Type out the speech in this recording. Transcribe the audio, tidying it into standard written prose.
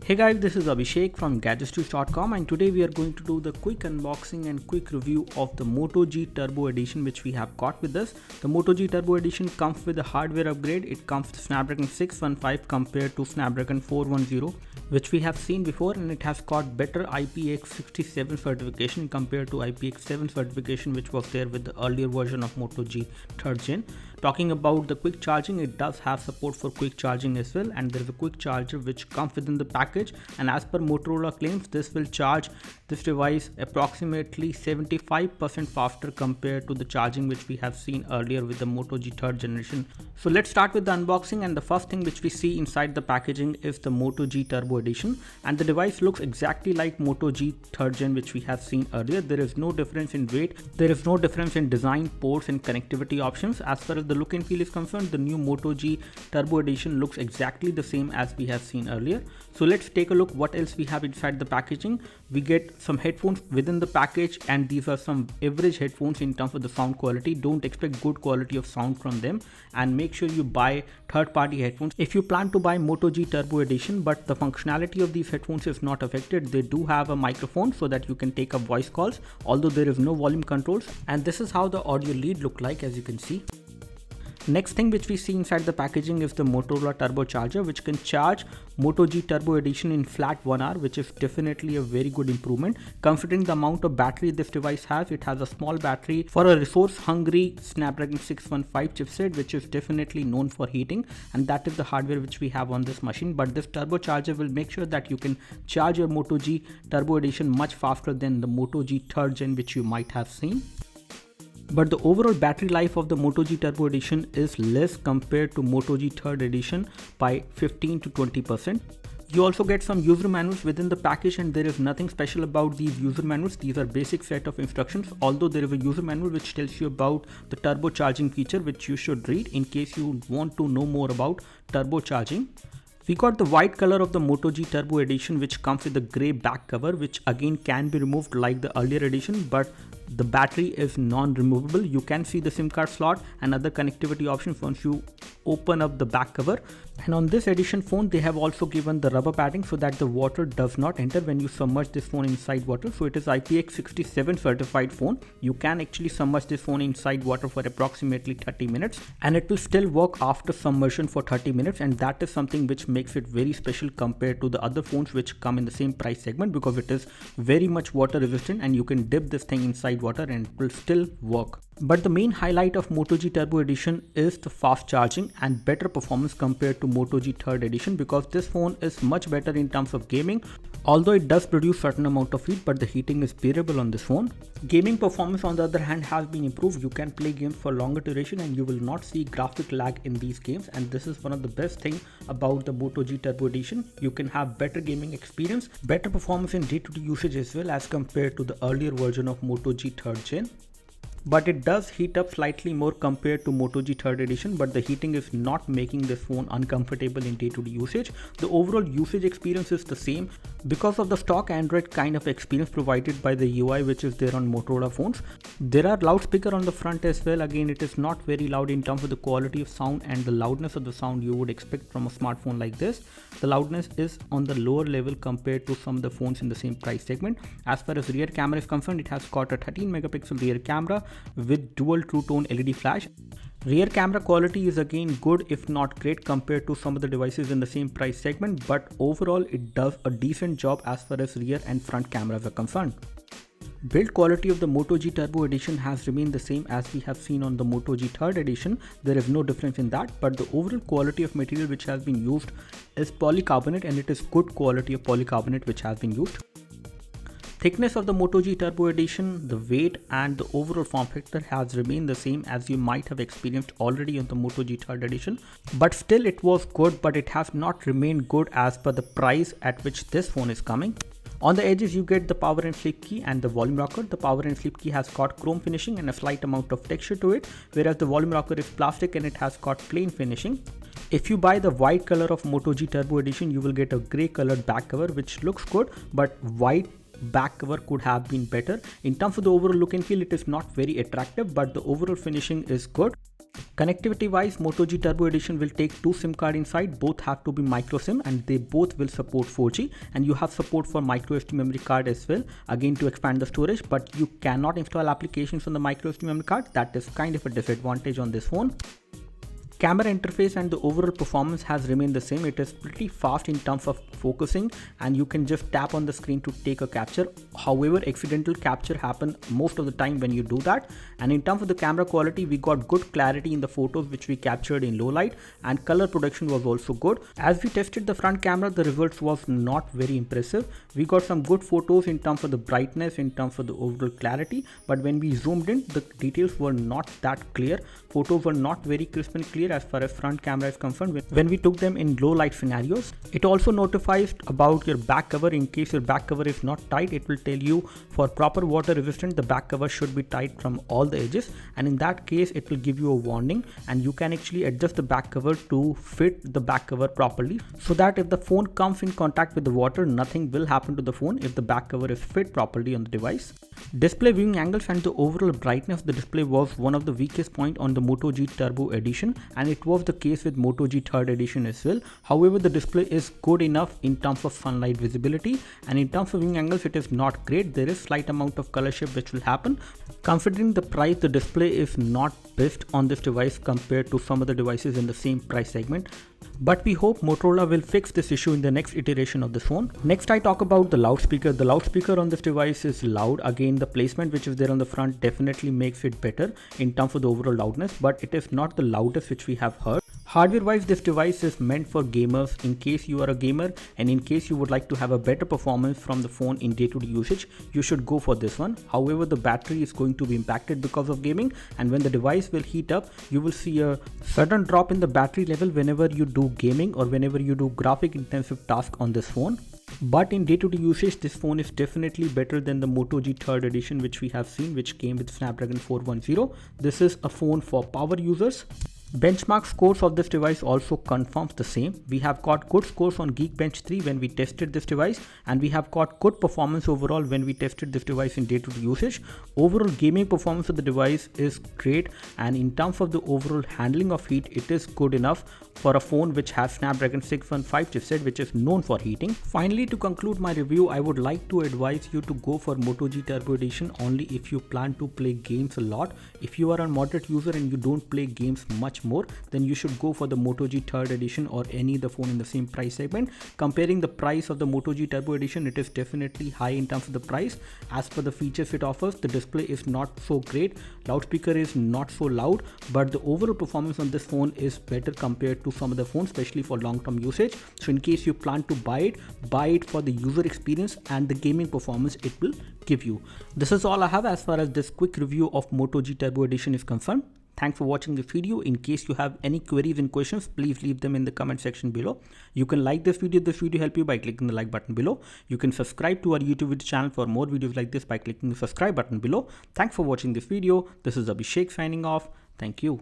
Hey guys, this is Abhishek from GadgetsToUse.com, and today we are going to do the quick unboxing and quick review of the Moto G Turbo Edition which we have got with us. The Moto G Turbo Edition comes with a hardware upgrade. It comes with Snapdragon 615 compared to Snapdragon 410 which we have seen before, and it has got better IPX67 certification compared to IPX7 certification which was there with the earlier version of Moto G 3rd Gen. Talking about the quick charging, it does have support for quick charging as well, and there is a quick charger which comes within the package, and as per Motorola claims, this will charge this device approximately 75% faster compared to the charging which we have seen earlier with the Moto G 3rd generation. So let's start with the unboxing, and the first thing which we see inside the packaging is the Moto G Turbo Edition, and the device looks exactly like Moto G 3rd Gen which we have seen earlier. There is no difference in weight, there is no difference in design, ports and connectivity options. As far as the look and feel is concerned, the new Moto G Turbo Edition looks exactly the same as we have seen earlier. So let's take a look what else we have inside the packaging. We get some headphones within the package, and these are some average headphones in terms of the sound quality. Don't expect good quality of sound from them, and make sure you buy third-party headphones if you plan to buy Moto G Turbo Edition. But the functionality of these headphones is not affected. They do have a microphone so that you can take up voice calls, although there is no volume controls, and this is how the audio lead look like, as you can see. Next thing which we see inside the packaging is the Motorola Turbo Charger, which can charge Moto G Turbo Edition in flat 1 hour, which is definitely a very good improvement considering the amount of battery this device has. It has a small battery for a resource hungry Snapdragon 615 chipset, which is definitely known for heating, and that is the hardware which we have on this machine. But this Turbo Charger will make sure that you can charge your Moto G Turbo Edition much faster than the Moto G 3rd Gen which you might have seen. But the overall battery life of the Moto G Turbo Edition is less compared to Moto G 3rd Edition by 15 to 20%. You also get some user manuals within the package, and there is nothing special about these user manuals. These are basic set of instructions, although there is a user manual which tells you about the turbo charging feature, which you should read in case you want to know more about turbo charging. We got the white color of the Moto G Turbo Edition, which comes with a grey back cover, which again can be removed like the earlier edition, but the battery is non-removable. You can see the SIM card slot and other connectivity options once you open up the back cover. And on this edition phone, they have also given the rubber padding so that the water does not enter when you submerge this phone inside water. So it is IPX67 certified phone. You can actually submerge this phone inside water for approximately 30 minutes and it will still work after submersion for 30 minutes, and that is something which makes it very special compared to the other phones which come in the same price segment, because it is very much water resistant and you can dip this thing inside water and it will still work. But the main highlight of Moto G Turbo Edition is the fast charging and better performance compared to Moto G 3rd Edition, because this phone is much better in terms of gaming, although it does produce certain amount of heat, but the heating is bearable on this phone. Gaming performance on the other hand has been improved. You can play games for longer duration and you will not see graphic lag in these games, and this is one of the best thing about the Moto G Turbo Edition. You can have better gaming experience, better performance in day-to-day usage as well as compared to the earlier version of Moto G 3rd Gen. But it does heat up slightly more compared to Moto G 3rd Edition, but the heating is not making this phone uncomfortable in day-to-day usage. The overall usage experience is the same because of the stock Android kind of experience provided by the UI which is there on Motorola phones. There are loudspeaker on the front as well. Again, it is not very loud in terms of the quality of sound and the loudness of the sound you would expect from a smartphone like this. The loudness is on the lower level compared to some of the phones in the same price segment. As far as rear camera is concerned, it has got a 13 megapixel rear camera with dual true tone LED flash. Rear camera quality is again good if not great compared to some of the devices in the same price segment, but overall it does a decent job as far as rear and front cameras are concerned. Build quality of the Moto G Turbo Edition has remained the same as we have seen on the Moto G 3rd Edition. There is no difference in that, but the overall quality of material which has been used is polycarbonate, and it is good quality of polycarbonate which has been used. Thickness of the Moto G Turbo Edition, the weight and the overall form factor has remained the same as you might have experienced already on the Moto G 3rd Edition, but still it was good, but it has not remained good as per the price at which this phone is coming. On the edges you get the power and sleep key and the volume rocker. The power and sleep key has got chrome finishing and a slight amount of texture to it, whereas the volume rocker is plastic and it has got plain finishing. If you buy the white color of Moto G Turbo Edition, you will get a grey colored back cover which looks good, but white back cover could have been better. In terms of the overall look and feel, it is not very attractive, but the overall finishing is good. Connectivity wise, Moto G Turbo Edition will take 2 SIM card inside. Both have to be micro SIM and they both will support 4G, and you have support for micro SD memory card as well, again to expand the storage, but you cannot install applications on the micro SD memory card. That is kind of a disadvantage on this phone. Camera interface and the overall performance has remained the same. It is pretty fast in terms of focusing and you can just tap on the screen to take a capture. However, accidental capture happen most of the time when you do that. And in terms of the camera quality, we got good clarity in the photos which we captured in low light, and color production was also good. As we tested the front camera, the results was not very impressive. We got some good photos in terms of the brightness, in terms of the overall clarity, but when we zoomed in, the details were not that clear. Photos were not very crisp and clear as far as front camera is concerned when we took them in low light scenarios. It also notifies about your back cover. In case your back cover is not tight, it will tell you for proper water resistant the back cover should be tight from all the edges, and in that case it will give you a warning, and you can actually adjust the back cover to fit the back cover properly, so that if the phone comes in contact with the water, nothing will happen to the phone if the back cover is fit properly on the device. Display viewing angles and the overall brightness of the display was one of the weakest point on the Moto G Turbo Edition, and it was the case with Moto G 3rd Edition as well. However, the display is good enough in terms of sunlight visibility, and in terms of viewing angles it is not great. There is slight amount of color shift which will happen. Considering the price, the display is not best on this device compared to some other devices in the same price segment. But we hope Motorola will fix this issue in the next iteration of this phone. Next, I talk about the loudspeaker. The loudspeaker on this device is loud. Again, the placement which is there on the front definitely makes it better in terms of the overall loudness, but it is not the loudest which we have heard. Hardware wise, this device is meant for gamers. In case you are a gamer and in case you would like to have a better performance from the phone in day-to-day usage, you should go for this one. However, the battery is going to be impacted because of gaming, and when the device will heat up, you will see a sudden drop in the battery level whenever you do gaming or whenever you do graphic intensive tasks on this phone. But in day-to-day usage, this phone is definitely better than the Moto G 3rd Edition which we have seen, which came with Snapdragon 410. This is a phone for power users. Benchmark scores of this device also confirms the same. We have got good scores on Geekbench 3 when we tested this device, and we have got good performance overall when we tested this device in day-to-day usage. Overall gaming performance of the device is great, and in terms of the overall handling of heat, it is good enough for a phone which has Snapdragon 615 chipset, which is known for heating. Finally, to conclude my review, I would like to advise you to go for Moto G Turbo Edition only if you plan to play games a lot. If you are a moderate user and you don't play games much more, then you should go for the Moto G 3rd Edition or any other phone in the same price segment. Comparing the price of the Moto G Turbo Edition, it is definitely high in terms of the price. As per the features it offers, the display is not so great, loudspeaker is not so loud, but the overall performance on this phone is better compared to some other phones, especially for long-term usage. So in case you plan to buy it for the user experience and the gaming performance it will give you. This is all I have as far as this quick review of Moto G Turbo Edition is concerned. Thanks for watching this video. In case you have any queries and questions, please leave them in the comment section below. You can like this video if this video helped you by clicking the like button below. You can subscribe to our YouTube video channel for more videos like this by clicking the subscribe button below. Thanks for watching this video. This is Abhishek signing off. Thank you.